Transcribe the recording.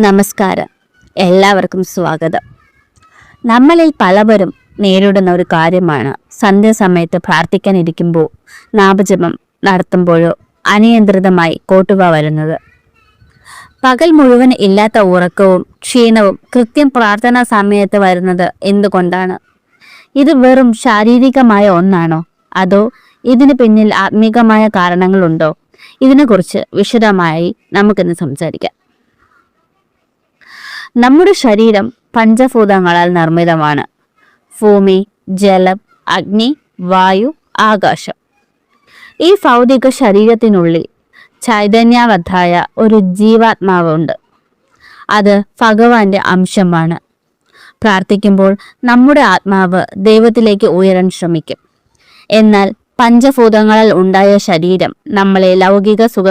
നമസ്കാരം, എല്ലാവർക്കും സ്വാഗതം. നമ്മളിൽ പലവരും നേരിടുന്ന ഒരു കാര്യമാണ് സന്ധ്യാസമയത്ത് പ്രാർത്ഥിക്കാനിരിക്കുമ്പോൾ നാമജപം നടത്തുമ്പോഴോ അനിയന്ത്രിതമായി കോട്ടുക വരുന്നത്. പകൽ മുഴുവൻ ഇല്ലാത്ത ഉറക്കവും ക്ഷീണവും കൃത്യം പ്രാർത്ഥനാ സമയത്ത് വരുന്നത് എന്തുകൊണ്ടാണ്? ഇത് വെറും ശാരീരികമായ ഒന്നാണോ, അതോ ഇതിന് പിന്നിൽ ആത്മീകമായ കാരണങ്ങളുണ്ടോ? ഇതിനെക്കുറിച്ച് വിശദമായി നമുക്കിന്ന് സംസാരിക്കാം. നമ്മുടെ ശരീരം പഞ്ചഭൂതങ്ങളാൽ നിർമ്മിതമാണ്. ഭൂമി, ജലം, അഗ്നി, വായു, ആകാശം. ഈ ഭൗതിക ശരീരത്തിനുള്ളിൽ ചൈതന്യവത്തായ ഒരു ജീവാത്മാവുണ്ട്. അത് ഭഗവാന്റെ അംശമാണ്. പ്രാർത്ഥിക്കുമ്പോൾ നമ്മുടെ ആത്മാവ് ദൈവത്തിലേക്ക് ഉയരാൻ ശ്രമിക്കും. എന്നാൽ പഞ്ചഭൂതങ്ങളാൽ ഉണ്ടായ ശരീരം നമ്മളെ ലൗകിക സുഖ